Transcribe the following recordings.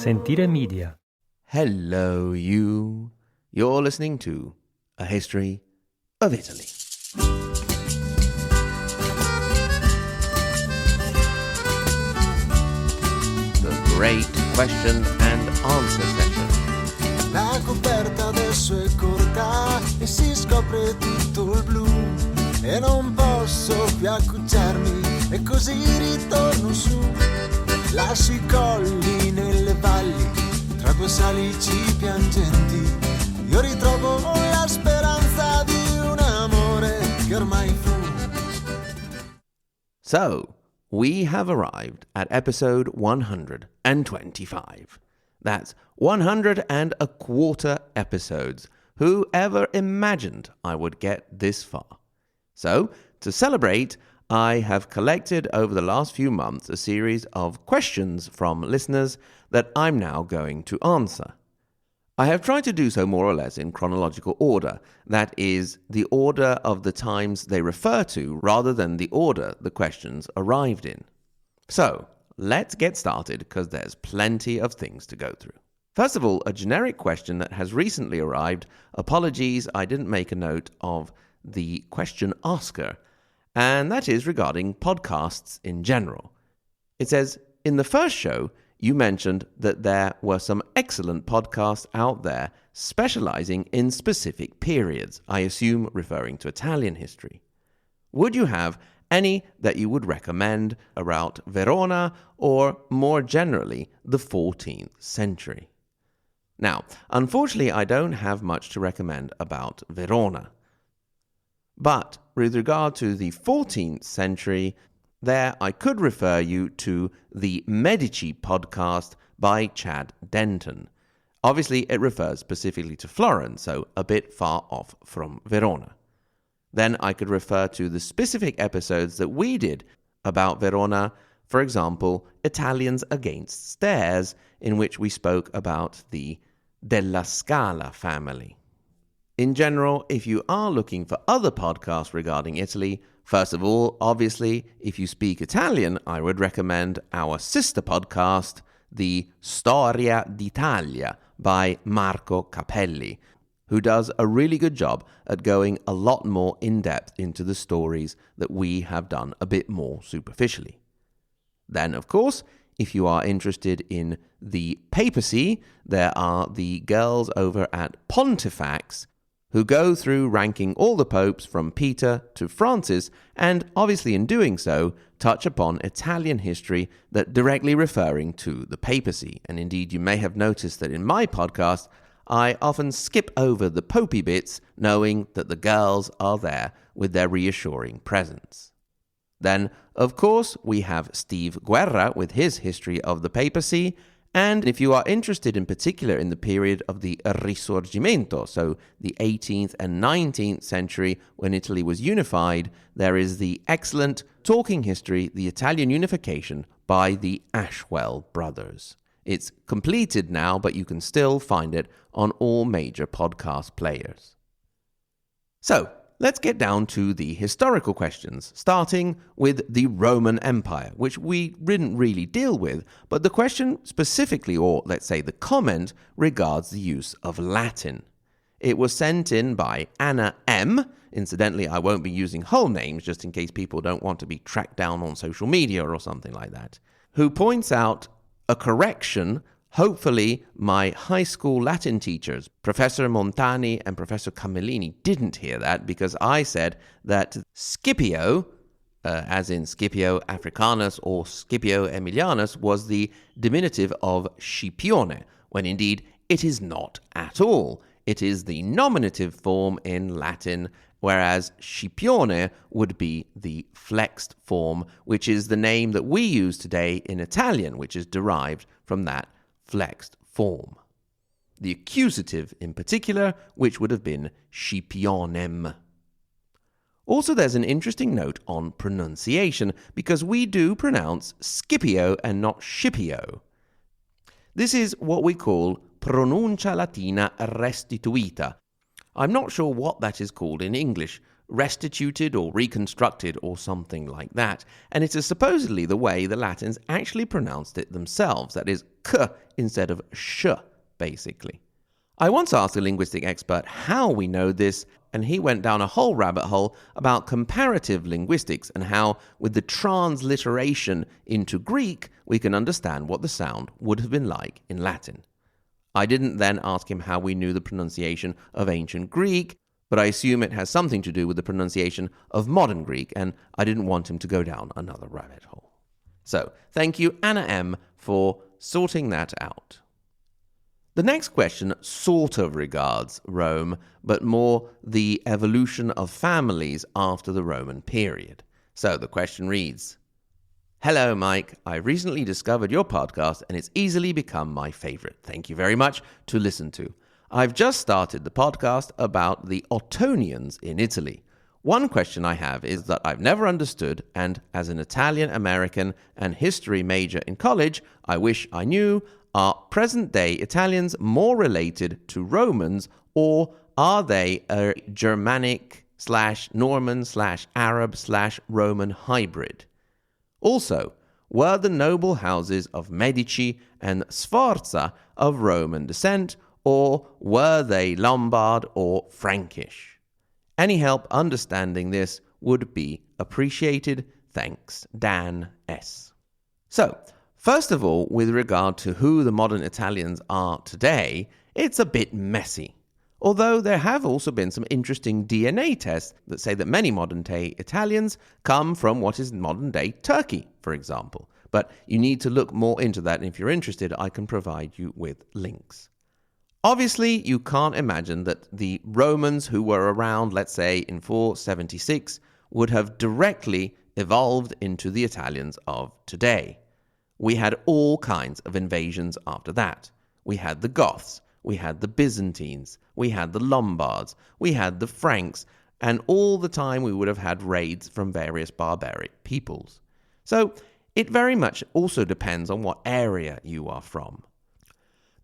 Sentire Media. Hello, you. You're listening to A History of Italy. The Great Question and Answer Session. La coperta adesso è corta e si scopre tutto il blu e non posso più accucciarmi e così ritorno su. Lascio i colli nelle valli tra due salici piangenti. Io ritrovo la speranza di un amore che ormai fu. So, we have arrived at episode 125. That's 100 and a quarter episodes. Who ever imagined I would get this far? So, to celebrate, I have collected over the last few months a series of questions from listeners that I'm now going to answer. I have tried to do so more or less in chronological order, that is, the order of the times they refer to rather than the order the questions arrived in. So, let's get started because there's plenty of things to go through. First of all, a generic question that has recently arrived. Apologies, I didn't make a note of the question asker, and that is regarding podcasts in general. It says, in the first show, you mentioned that there were some excellent podcasts out there specializing in specific periods, I assume referring to Italian history. Would you have any that you would recommend about Verona or more generally the 14th century? Now, unfortunately, I don't have much to recommend about Verona. But with regard to the 14th century, there I could refer you to the Medici podcast by Chad Denton. Obviously, it refers specifically to Florence, so a bit far off from Verona. Then I could refer to the specific episodes that we did about Verona, for example, Italians Against Stairs, in which we spoke about the Della Scala family. In general, if you are looking for other podcasts regarding Italy, first of all, obviously, if you speak Italian, I would recommend our sister podcast, the Storia d'Italia by Marco Capelli, who does a really good job at going a lot more in-depth into the stories that we have done a bit more superficially. Then, of course, if you are interested in the papacy, there are the girls over at Pontifax who go through ranking all the popes from Peter to Francis, and obviously in doing so, touch upon Italian history that directly referring to the papacy. And indeed, you may have noticed that in my podcast, I often skip over the popey bits, knowing that the girls are there with their reassuring presence. Then, of course, we have Steve Guerra with his history of the papacy, and if you are interested in particular in the period of the Risorgimento, so the 18th and 19th century when Italy was unified, there is the excellent Talking History, the Italian Unification by the Ashwell brothers. It's completed now, but you can still find it on all major podcast players. So, let's get down to the historical questions, starting with the Roman Empire, which we didn't really deal with, but the question specifically, or let's say the comment, regards the use of Latin. It was sent in by Anna M. Incidentally, I won't be using whole names just in case people don't want to be tracked down on social media or something like that, who points out a correction. Hopefully, my high school Latin teachers, Professor Montani and Professor Camellini, didn't hear that because I said that Scipio, as in Scipio Africanus or Scipio Aemilianus, was the diminutive of Scipione, when indeed it is not at all. It is the nominative form in Latin, whereas Scipione would be the flexed form, which is the name that we use today in Italian, which is derived from that flexed form. The accusative in particular, which would have been Scipionem. Also, there's an interesting note on pronunciation, because we do pronounce Scipio and not Scipio. This is what we call pronuncia latina restituita. I'm not sure what that is called in English. restituted or reconstructed or something like that. And it is supposedly the way the Latins actually pronounced it themselves. That is, k instead of sh, basically. I once asked a linguistic expert how we know this, and he went down a whole rabbit hole about comparative linguistics and how, with the transliteration into Greek, we can understand what the sound would have been like in Latin. I didn't then ask him how we knew the pronunciation of ancient Greek, but I assume it has something to do with the pronunciation of modern Greek, and I didn't want him to go down another rabbit hole. So, thank you, Anna M., for sorting that out. The next question sort of regards Rome, but more the evolution of families after the Roman period. So the question reads, "Hello, Mike. I recently discovered your podcast and it's easily become my favorite. Thank you very much to listen to. I've just started the podcast about the Ottonians in Italy. One question I have is that I've never understood, and as an Italian American and history major in college, I wish I knew, are present-day Italians more related to Romans, or are they a Germanic/Norman/Arab/Roman hybrid? Also, were the noble houses of Medici and Sforza of Roman descent, or were they Lombard or Frankish? Any help understanding this would be appreciated. Thanks, Dan S." So, first of all, with regard to who the modern Italians are today, it's a bit messy. Although there have also been some interesting DNA tests that say that many modern-day Italians come from what is modern-day Turkey, for example. But you need to look more into that, and if you're interested, I can provide you with links. Obviously, you can't imagine that the Romans who were around, let's say, in 476, would have directly evolved into the Italians of today. We had all kinds of invasions after that. We had the Goths, we had the Byzantines, we had the Lombards, we had the Franks, and all the time we would have had raids from various barbaric peoples. So it very much also depends on what area you are from.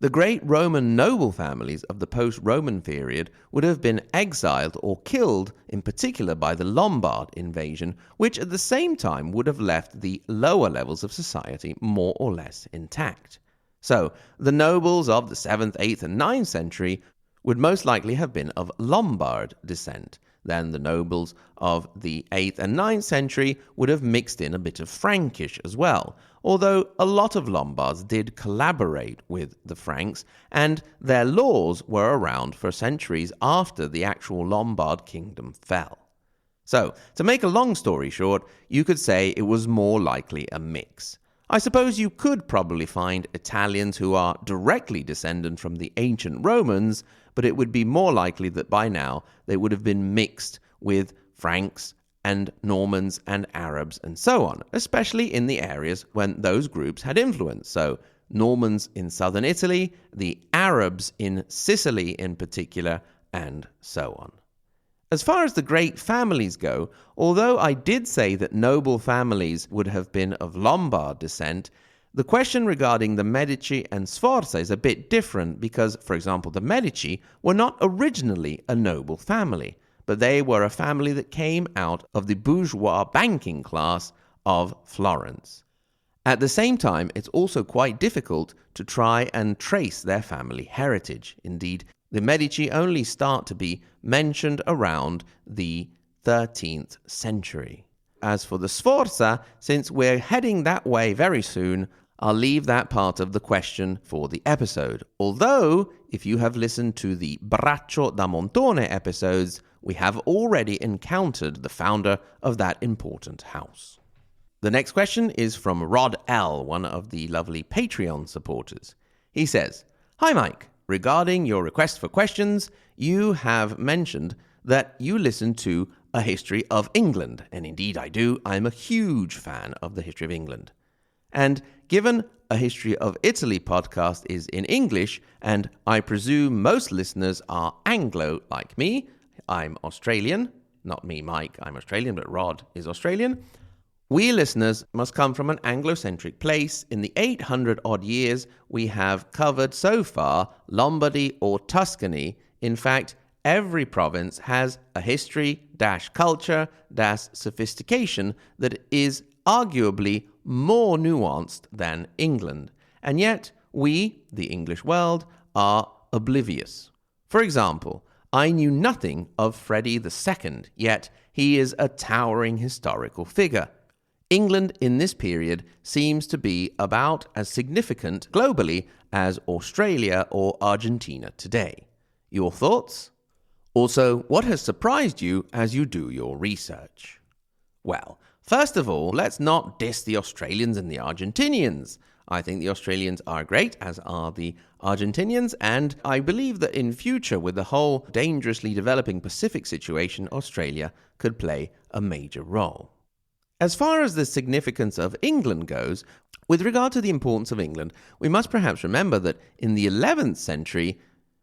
The great Roman noble families of the post-Roman period would have been exiled or killed, in particular by the Lombard invasion, which at the same time would have left the lower levels of society more or less intact. So, the nobles of the 7th, 8th, and 9th century would most likely have been of Lombard descent. Then the nobles of the 8th and 9th century would have mixed in a bit of Frankish as well, although a lot of Lombards did collaborate with the Franks, and their laws were around for centuries after the actual Lombard kingdom fell. So, to make a long story short, you could say it was more likely a mix. I suppose you could probably find Italians who are directly descendant from the ancient Romans, but it would be more likely that by now they would have been mixed with Franks and Normans and Arabs and so on, especially in the areas when those groups had influence. So Normans in southern Italy, the Arabs in Sicily in particular, and so on. As far as the great families go, although I did say that noble families would have been of Lombard descent, the question regarding the Medici and Sforza is a bit different because, for example, the Medici were not originally a noble family, but they were a family that came out of the bourgeois banking class of Florence. At the same time, it's also quite difficult to try and trace their family heritage. Indeed, the Medici only start to be mentioned around the 13th century. As for the Sforza, since we're heading that way very soon, I'll leave that part of the question for the episode. Although, if you have listened to the Braccio da Montone episodes, we have already encountered the founder of that important house. The next question is from Rod L., one of the lovely Patreon supporters. He says, "Hi Mike, regarding your request for questions, you have mentioned that you listen to A History of England, and indeed I do. I'm a huge fan of The History of England. And given A History of Italy podcast is in English, and I presume most listeners are Anglo like me, I'm Australian, not me, Mike, I'm Australian, but Rod is Australian. We listeners must come from an Anglo-centric place. In the 800-odd years we have covered so far Lombardy or Tuscany. In fact, every province has a history-culture-sophistication that is arguably more nuanced than England. And yet, we, the English world, are oblivious. For example, I knew nothing of Freddie II, yet he is a towering historical figure. England in this period seems to be about as significant globally as Australia or Argentina today. Your thoughts? Also, what has surprised you as you do your research? Well, first of all, let's not diss the Australians and the Argentinians. I think the Australians are great, as are the Argentinians, and I believe that in future, with the whole dangerously developing Pacific situation, Australia could play a major role. As far as the significance of England goes, with regard to the importance of England, we must perhaps remember that in the 11th century,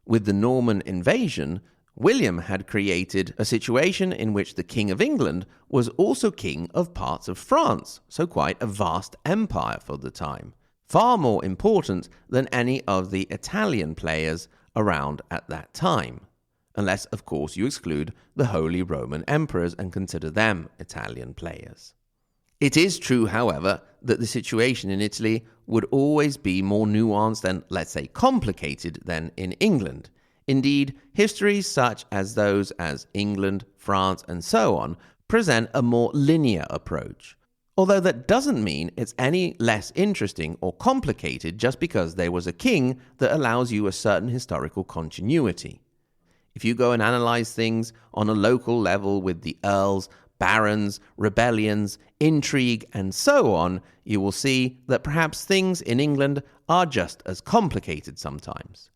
with the Norman invasion, William had created a situation in which the King of England was also king of parts of France, so quite a vast empire for the time. Far more important than any of the Italian players around at that time. Unless, of course, you exclude the Holy Roman Emperors and consider them Italian players. It is true, however, that the situation in Italy would always be more nuanced and, let's say, complicated than in England. Indeed, histories such as those as England, France, and so on present a more linear approach. Although that doesn't mean it's any less interesting or complicated just because there was a king that allows you a certain historical continuity. If you go and analyze things on a local level with the earls, barons, rebellions, intrigue, and so on, you will see that perhaps things in England are just as complicated sometimes.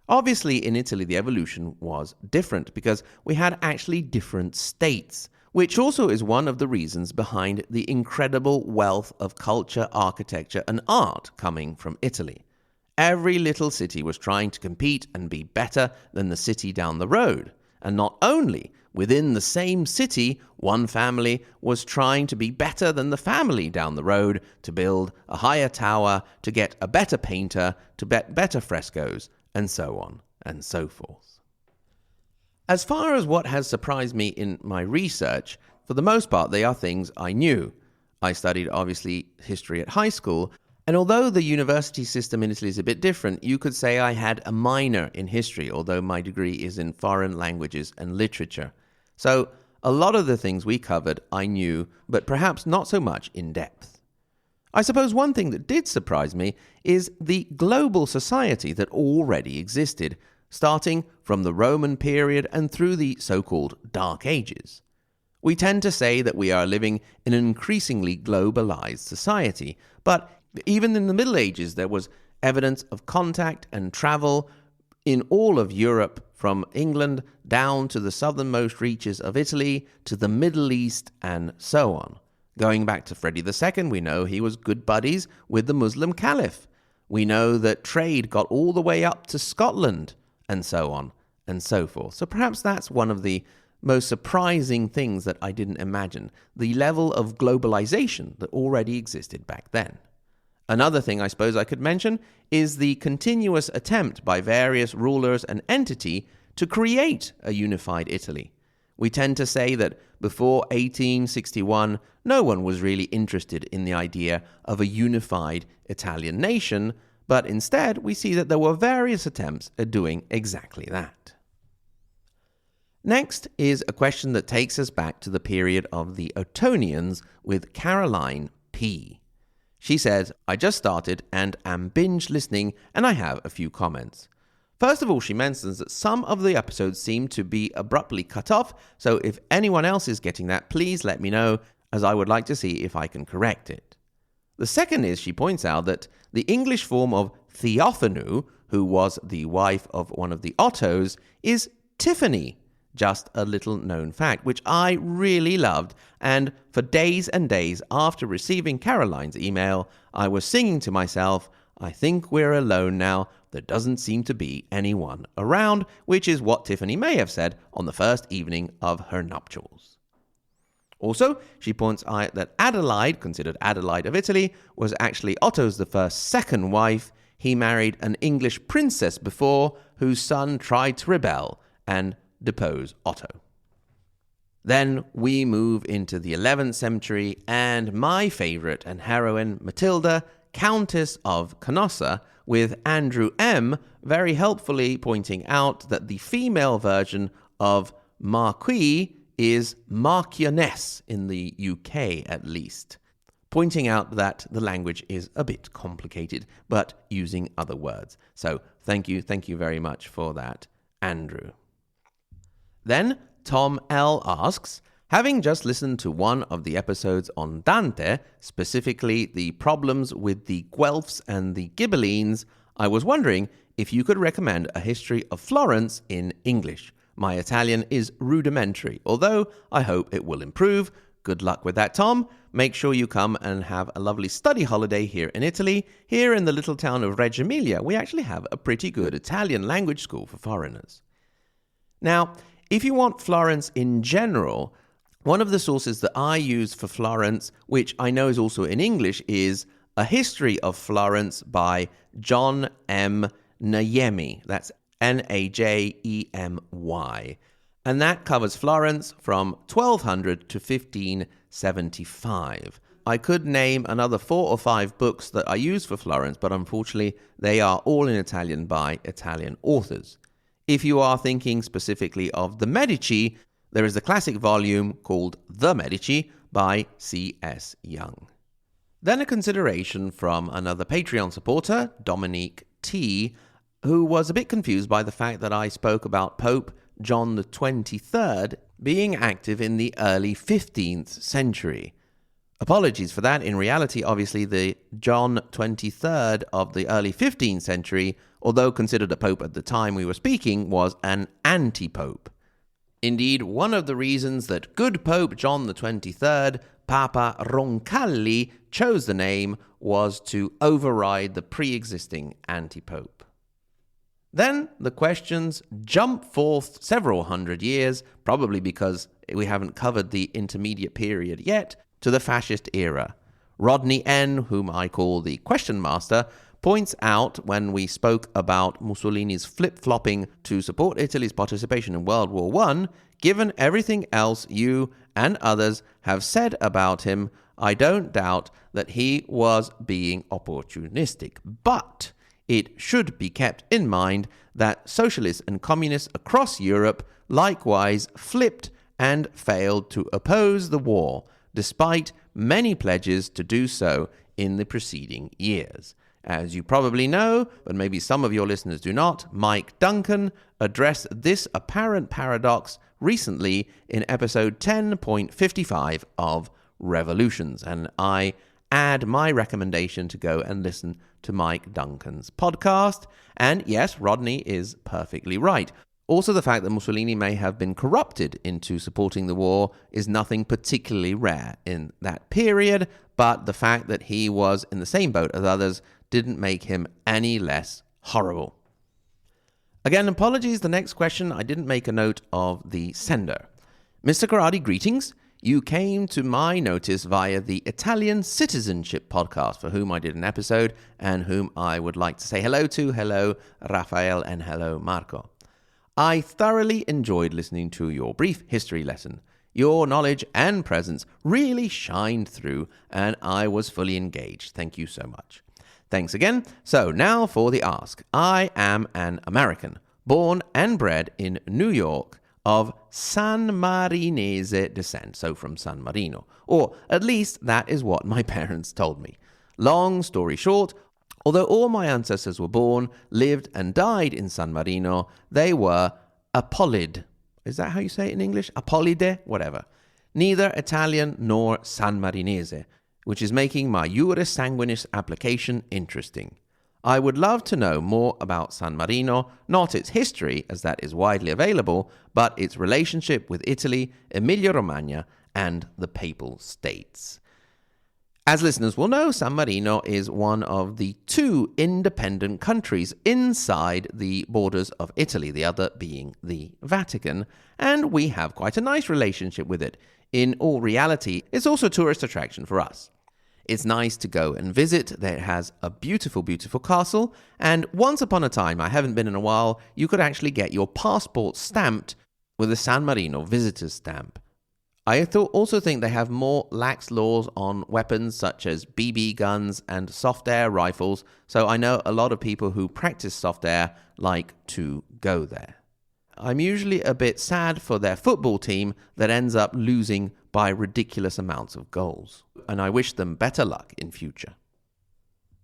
Obviously, in Italy, the evolution was different because we had actually different states, which also is one of the reasons behind the incredible wealth of culture, architecture, and art coming from Italy. Every little city was trying to compete and be better than the city down the road. And not only within the same city, one family was trying to be better than the family down the road to build a higher tower, to get a better painter, to get better frescoes, and so on and so forth. As far as what has surprised me in my research, for the most part they are things I knew. I studied, obviously, history at high school, and although the university system in Italy is a bit different, you could say I had a minor in history, although my degree is in foreign languages and literature. So a lot of the things we covered I knew, but perhaps not so much in depth. I suppose one thing that did surprise me is the global society that already existed, starting from the Roman period and through the so-called Dark Ages. We tend to say that we are living in an increasingly globalized society, but even in the Middle Ages, there was evidence of contact and travel in all of Europe, from England down to the southernmost reaches of Italy, to the Middle East, and so on. Going back to Freddie II, we know he was good buddies with the Muslim Caliph. We know that trade got all the way up to Scotland, and so on and so forth. So perhaps that's one of the most surprising things that I didn't imagine, the level of globalization that already existed back then. Another thing I suppose I could mention is the continuous attempt by various rulers and entity to create a unified Italy. We tend to say that before 1861, no one was really interested in the idea of a unified Italian nation, but instead we see that there were various attempts at doing exactly that. Next is a question that takes us back to the period of the Ottonians with Caroline P. She says, I just started and am binge listening, and I have a few comments. First of all, she mentions that some of the episodes seem to be abruptly cut off, so if anyone else is getting that, please let me know, as I would like to see if I can correct it. The second is she points out that the English form of Theophanu, who was the wife of one of the Ottos, is Tiffany. Just a little known fact, which I really loved, and for days and days after receiving Caroline's email, I was singing to myself, I think we're alone now, there doesn't seem to be anyone around, which is what Tiffany may have said on the first evening of her nuptials. Also, she points out that Adelaide, considered Adelaide of Italy, was actually Otto's I's second wife. He married an English princess before, whose son tried to rebel, and depose Otto. Then we move into the 11th century, and my favourite and heroine, Matilda, Countess of Canossa, with Andrew M. very helpfully pointing out that the female version of Marquis is Marchioness in the UK at least, pointing out that the language is a bit complicated, but using other words. So thank you very much for that, Andrew. Then Tom L. asks, having just listened to one of the episodes on Dante, specifically the problems with the Guelphs and the Ghibellines, I was wondering if you could recommend a history of Florence in English. My Italian is rudimentary, although I hope it will improve. Good luck with that, Tom. Make sure you come and have a lovely study holiday here in Italy. Here in the little town of Reggio Emilia, we actually have a pretty good Italian language school for foreigners. Now, if you want Florence in general, one of the sources that I use for Florence, which I know is also in English, is A History of Florence by John M. Najemi. That's Najemy. And that covers Florence from 1200 to 1575. I could name another 4 or 5 books that I use for Florence, but unfortunately they are all in Italian by Italian authors. If you are thinking specifically of the Medici, there is the classic volume called The Medici by C.S. Young. Then a consideration from another Patreon supporter, Dominique T., who was a bit confused by the fact that I spoke about Pope John the 23rd being active in the early 15th century. Apologies for that. In reality, obviously, the John 23rd of the early 15th century, although considered a pope at the time we were speaking, was an anti-pope. Indeed, one of the reasons that good Pope John the 23rd, Papa Roncalli, chose the name was to override the pre-existing anti-pope. Then the questions jump forth several hundred years, probably because we haven't covered the intermediate period yet, to the fascist era. Rodney N., whom I call the Question Master, points out when we spoke about Mussolini's flip-flopping to support Italy's participation in World War I, given everything else you and others have said about him, I don't doubt that he was being opportunistic. But it should be kept in mind that socialists and communists across Europe likewise flipped and failed to oppose the war, despite many pledges to do so in the preceding years. As you probably know, but maybe some of your listeners do not, Mike Duncan addressed this apparent paradox recently in episode 10.55 of Revolutions, and I add my recommendation to go and listen to Mike Duncan's podcast. And yes, Rodney is perfectly right. Also, the fact that Mussolini may have been corrupted into supporting the war is nothing particularly rare in that period, but the fact that he was in the same boat as others didn't make him any less horrible. Again, apologies, the next question, I didn't make a note of the sender. Mr. Karadi, greetings. You came to my notice via the Italian Citizenship podcast, for whom I did an episode and whom I would like to say hello to. Hello, Raphael, and hello, Marco. I thoroughly enjoyed listening to your brief history lesson. Your knowledge and presence really shined through, and I was fully engaged. Thank you so much. Thanks again. So now for the ask. I am an American, born and bred in New York, of San Marinese descent, so from San Marino, or at least that is what my parents told me. Long story short, although all my ancestors were born, lived and died in San Marino, they were Apollid. Is that how you say it in English? Apollide? Whatever. Neither Italian nor San Marinese, which is making my Juris Sanguinis application interesting. I would love to know more about San Marino, not its history, as that is widely available, but its relationship with Italy, Emilia-Romagna, and the Papal States. As listeners will know, San Marino is one of the 2 independent countries inside the borders of Italy, the other being the Vatican, and we have quite a nice relationship with it. In all reality, it's also a tourist attraction for us. It's nice to go and visit. It has a beautiful, beautiful castle. And once upon a time, I haven't been in a while, you could actually get your passport stamped with a San Marino visitor's stamp. I also think they have more lax laws on weapons such as BB guns and soft air rifles, so I know a lot of people who practice soft air like to go there. I'm usually a bit sad for their football team that ends up losing by ridiculous amounts of goals, and I wish them better luck in future.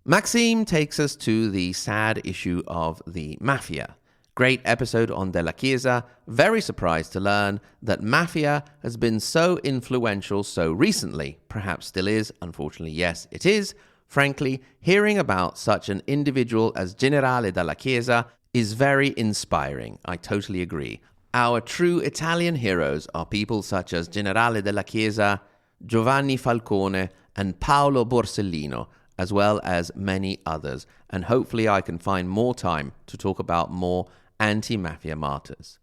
Maxime takes us to the sad issue of the mafia. Great episode on Della Chiesa. Very surprised to learn that mafia has been so influential so recently. Perhaps still is. Unfortunately, yes, it is. Frankly, hearing about such an individual as Generale Della Chiesa is very inspiring. I totally agree. Our true Italian heroes are people such as Generale Della Chiesa, Giovanni Falcone, and Paolo Borsellino, as well as many others. And hopefully I can find more time to talk about more anti-mafia martyrs.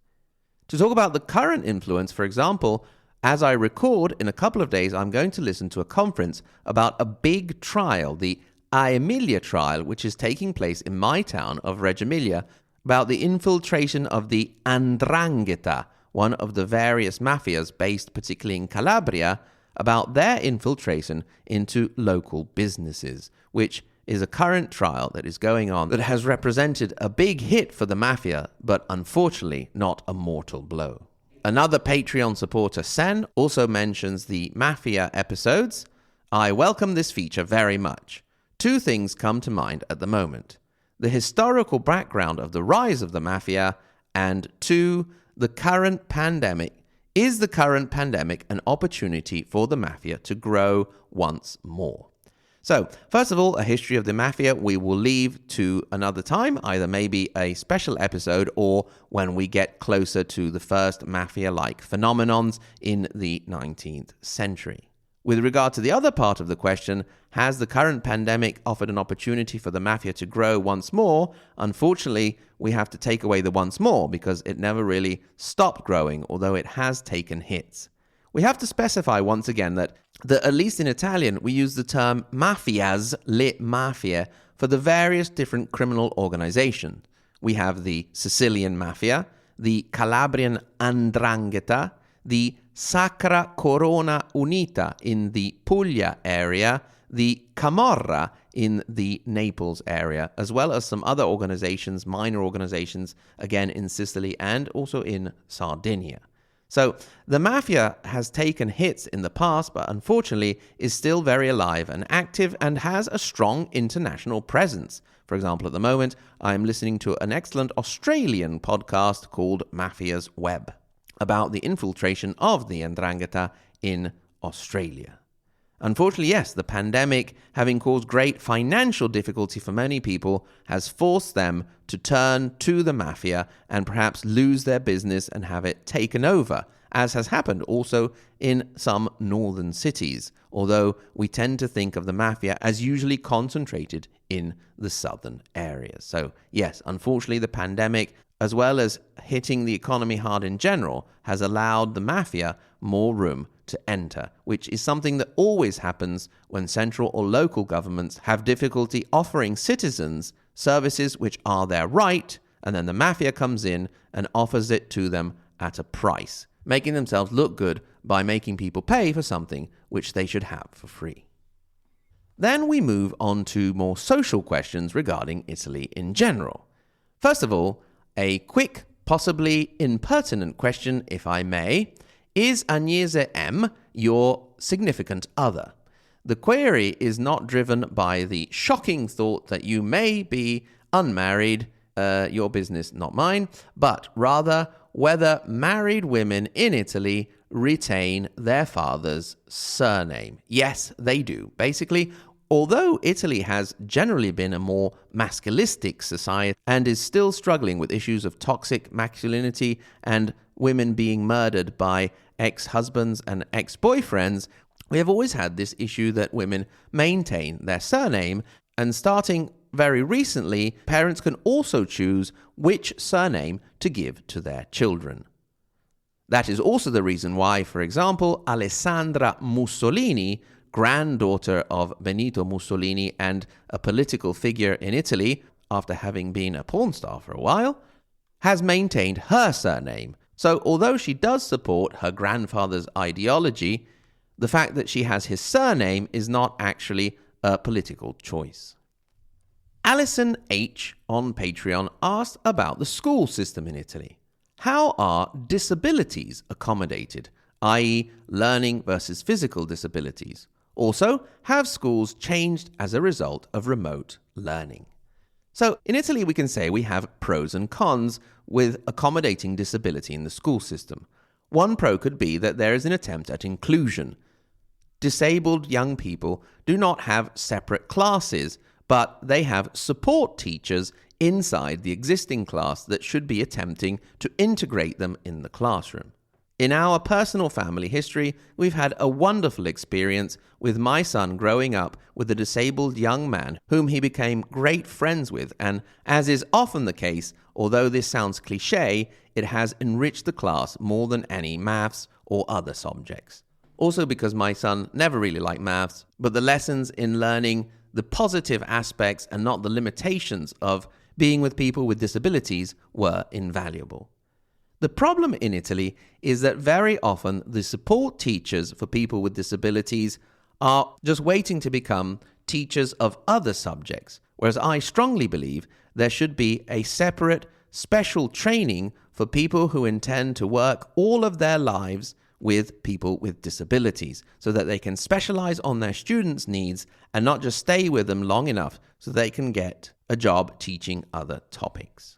To talk about the current influence, for example, as I record, in a couple of days, I'm going to listen to a conference about a big trial, the A Emilia trial, which is taking place in my town of Reggio Emilia, about the infiltration of the 'Ndrangheta, one of the various mafias based particularly in Calabria, about their infiltration into local businesses, which is a current trial that is going on that has represented a big hit for the mafia, but unfortunately not a mortal blow. Another Patreon supporter, Sen, also mentions the mafia episodes. I welcome this feature very much. Two things come to mind at the moment: the historical background of the rise of the mafia, and two, the current pandemic. Is the current pandemic an opportunity for the mafia to grow once more? So, first of all, a history of the mafia we will leave to another time, either maybe a special episode or when we get closer to the first mafia-like phenomenons in the 19th century. With regard to the other part of the question, has the current pandemic offered an opportunity for the mafia to grow once more? Unfortunately, we have to take away the once more because it never really stopped growing, although it has taken hits. We have to specify once again that at least in Italian, we use the term mafias, le mafie, for the various different criminal organizations. We have the Sicilian Mafia, the Calabrian 'Ndrangheta, the Sacra Corona Unita in the Puglia area, the Camorra in the Naples area, as well as some other organizations, minor organizations, again in Sicily and also in Sardinia. So the mafia has taken hits in the past, but unfortunately is still very alive and active and has a strong international presence. For example, at the moment, I'm listening to an excellent Australian podcast called Mafia's Web about the infiltration of the 'Ndrangheta in Australia. Unfortunately, yes, the pandemic, having caused great financial difficulty for many people, has forced them to turn to the mafia and perhaps lose their business and have it taken over, as has happened also in some northern cities, although we tend to think of the mafia as usually concentrated in the southern areas. So, yes, unfortunately, the pandemic, as well as hitting the economy hard in general, has allowed the mafia more room to enter, which is something that always happens when central or local governments have difficulty offering citizens services which are their right, and then the mafia comes in and offers it to them at a price, making themselves look good by making people pay for something which they should have for free. Then we move on to more social questions regarding Italy in general. First of all, a quick, possibly impertinent question, if I may. Is Agnese M your significant other? The query is not driven by the shocking thought that you may be unmarried, your business, not mine, but rather whether married women in Italy retain their father's surname. Yes, they do. Basically, although Italy has generally been a more masculistic society and is still struggling with issues of toxic masculinity and women being murdered by ex-husbands and ex-boyfriends, we have always had this issue that women maintain their surname, and starting very recently, parents can also choose which surname to give to their children. That is also the reason why, for example, Alessandra Mussolini, granddaughter of Benito Mussolini and a political figure in Italy, after having been a porn star for a while, has maintained her surname. So although she does support her grandfather's ideology, the fact that she has his surname is not actually a political choice. Alison H. on Patreon asked about the school system in Italy. How are disabilities accommodated, i.e. learning versus physical disabilities? Also, have schools changed as a result of remote learning? So in Italy, we can say we have pros and cons with accommodating disability in the school system. One pro could be that there is an attempt at inclusion. Disabled young people do not have separate classes, but they have support teachers inside the existing class that should be attempting to integrate them in the classroom. In our personal family history, we've had a wonderful experience with my son growing up with a disabled young man whom he became great friends with, and as is often the case, although this sounds cliché, it has enriched the class more than any maths or other subjects. Also because my son never really liked maths, but the lessons in learning the positive aspects and not the limitations of being with people with disabilities were invaluable. The problem in Italy is that very often the support teachers for people with disabilities are just waiting to become teachers of other subjects, whereas I strongly believe there should be a separate special training for people who intend to work all of their lives with people with disabilities, so that they can specialize on their students' needs and not just stay with them long enough so they can get a job teaching other topics.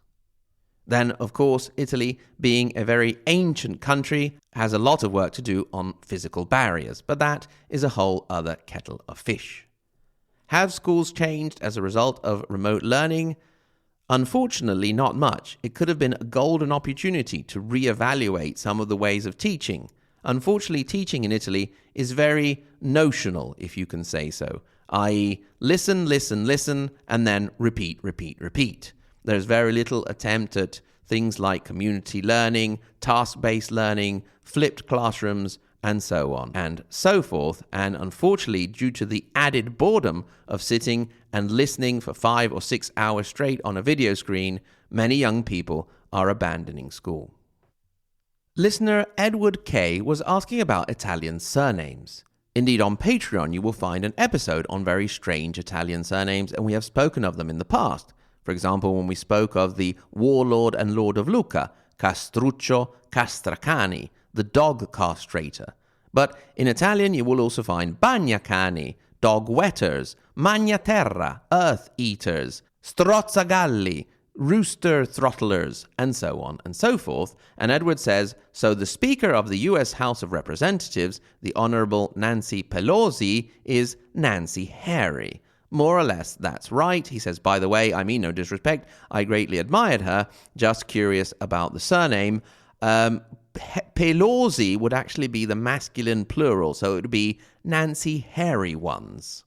Then, of course, Italy, being a very ancient country, has a lot of work to do on physical barriers, but that is a whole other kettle of fish. Have schools changed as a result of remote learning? Unfortunately, not much. It could have been a golden opportunity to reevaluate some of the ways of teaching. Unfortunately, teaching in Italy is very notional, if you can say so, i.e. listen, listen, listen, and then repeat, repeat, repeat. There's very little attempt at things like community learning, task-based learning, flipped classrooms, and so on and so forth. And unfortunately, due to the added boredom of sitting and listening for 5 or 6 hours straight on a video screen, many young people are abandoning school. Listener Edward K. was asking about Italian surnames. Indeed, on Patreon, you will find an episode on very strange Italian surnames, and we have spoken of them in the past. For example, when we spoke of the warlord and lord of Lucca, Castruccio Castracani, the dog castrator. But in Italian, you will also find Bagnacani, dog wetters, Magnaterra, earth eaters, Strozzagalli, rooster throttlers, and so on and so forth. And Edward says, so the Speaker of the U.S. House of Representatives, the Honorable Nancy Pelosi, is Nancy Harry. More or less, that's right. He says, by the way, I mean no disrespect, I greatly admired her, just curious about the surname. Pelosi would actually be the masculine plural, so it would be Nancy Hairy Ones.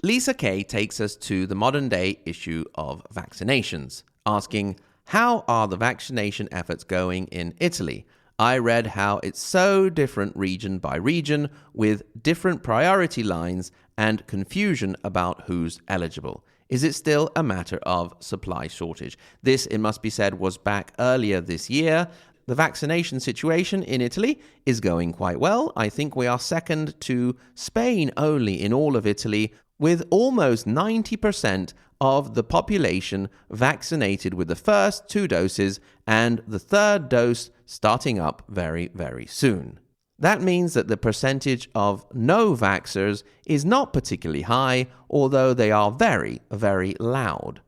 Lisa Kay takes us to the modern-day issue of vaccinations, asking, how are the vaccination efforts going in Italy? I read how it's so different region by region, with different priority lines and confusion about who's eligible. Is it still a matter of supply shortage? This, it must be said, was back earlier this year. The vaccination situation in Italy is going quite well. I think we are second to Spain only in all of Italy, with almost 90% of the population vaccinated with the first 2 doses and the 3rd dose starting up very, very soon. That means that the percentage of no-vaxxers is not particularly high, although they are very, very loud.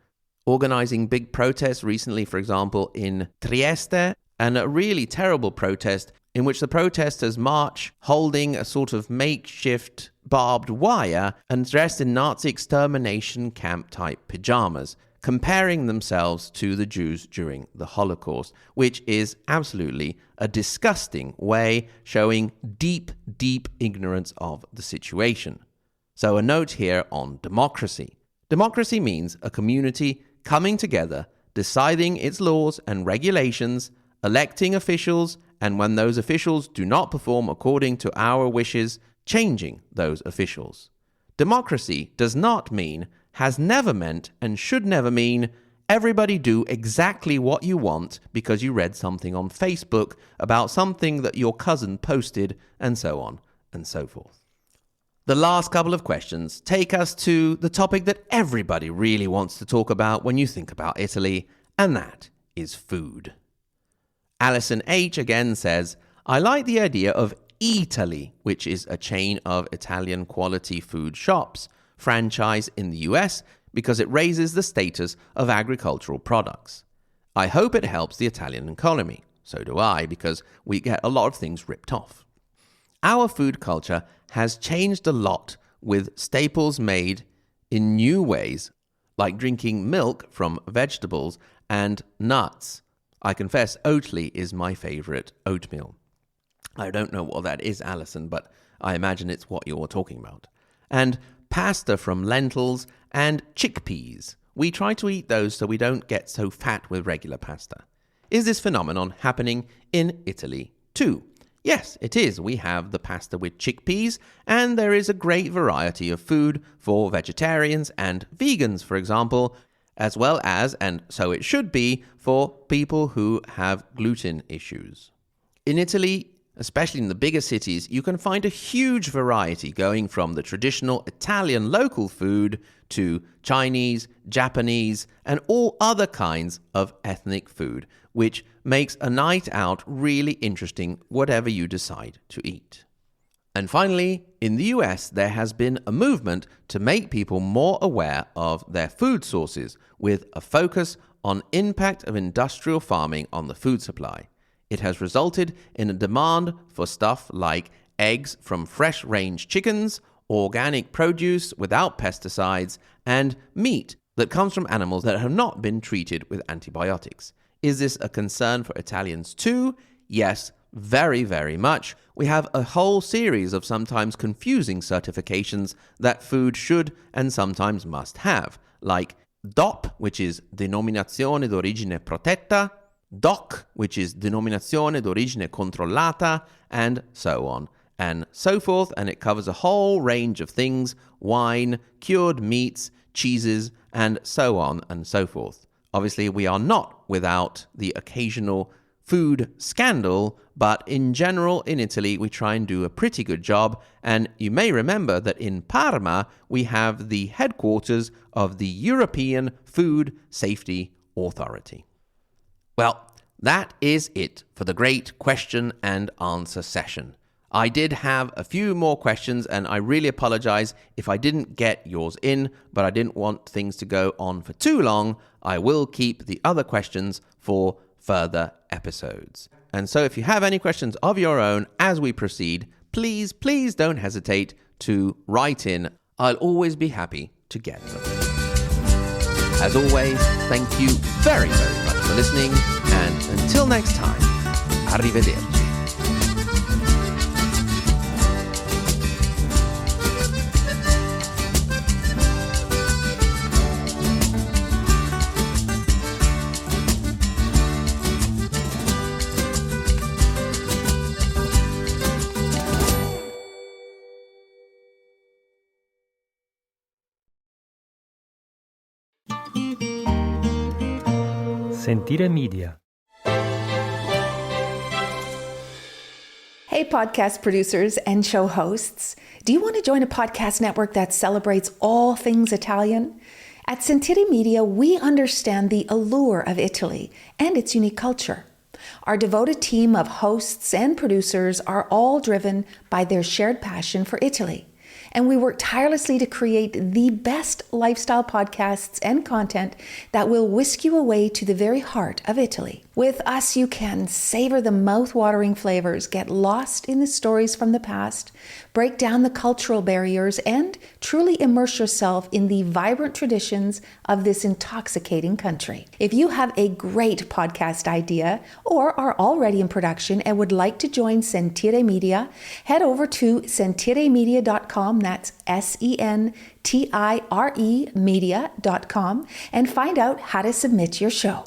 Organizing big protests recently, for example, in Trieste, and a really terrible protest in which the protesters march holding a sort of makeshift barbed wire and dressed in Nazi extermination camp-type pajamas, comparing themselves to the Jews during the Holocaust, which is absolutely a disgusting way, showing deep, deep ignorance of the situation. So a note here on democracy. Democracy means a community coming together, deciding its laws and regulations, electing officials, and when those officials do not perform according to our wishes, changing those officials. Democracy does not mean, has never meant, and should never mean everybody do exactly what you want because you read something on Facebook about something that your cousin posted, and so on and so forth. The last couple of questions take us to the topic that everybody really wants to talk about when you think about Italy, and that is food. Alison H. again says, I like the idea of Eataly, which is a chain of Italian quality food shops, franchise in the US, because it raises the status of agricultural products. I hope it helps the Italian economy. So do I, because we get a lot of things ripped off. Our food culture has changed a lot with staples made in new ways, like drinking milk from vegetables and nuts. I confess Oatly is my favorite oatmeal. I don't know what that is, Alison, but I imagine it's what you're talking about. And pasta from lentils and chickpeas. We try to eat those so we don't get so fat with regular pasta. Is this phenomenon happening in Italy too? Yes, it is. We have the pasta with chickpeas, and there is a great variety of food for vegetarians and vegans, for example, as well as, and so it should be, for people who have gluten issues. In Italy, especially in the bigger cities, you can find a huge variety going from the traditional Italian local food to Chinese, Japanese, and all other kinds of ethnic food, which makes a night out really interesting, whatever you decide to eat. And finally, in the US, there has been a movement to make people more aware of their food sources, with a focus on impact of industrial farming on the food supply. It has resulted in a demand for stuff like eggs from fresh-range chickens, organic produce without pesticides, and meat that comes from animals that have not been treated with antibiotics. Is this a concern for Italians too? Yes, very, very much. We have a whole series of sometimes confusing certifications that food should and sometimes must have, like DOP, which is Denominazione d'Origine Protetta, DOC, which is Denominazione d'Origine Controllata, and so on and so forth, and it covers a whole range of things: wine, cured meats, cheeses, and so on and so forth. Obviously, we are not without the occasional food scandal, but in general, in Italy, we try and do a pretty good job. And you may remember that in Parma, we have the headquarters of the European Food Safety Authority. Well, that is it for the great question and answer session. I did have a few more questions, and I really apologize if I didn't get yours in, but I didn't want things to go on for too long. I will keep the other questions for further episodes. And so if you have any questions of your own as we proceed, please don't hesitate to write in. I'll always be happy to get them. As always, thank you very, very much for listening, and until next time, arrivederci. Sentire Media. Hey, podcast producers and show hosts. Do you want to join a podcast network that celebrates all things Italian? At Sentire Media, we understand the allure of Italy and its unique culture. Our devoted team of hosts and producers are all driven by their shared passion for Italy. And we work tirelessly to create the best lifestyle podcasts and content that will whisk you away to the very heart of Italy. With us, you can savor the mouth-watering flavors, get lost in the stories from the past, break down the cultural barriers, and truly immerse yourself in the vibrant traditions of this intoxicating country. If you have a great podcast idea or are already in production and would like to join Sentire Media, head over to sentiremedia.com, that's SENTIRE media.com, and find out how to submit your show.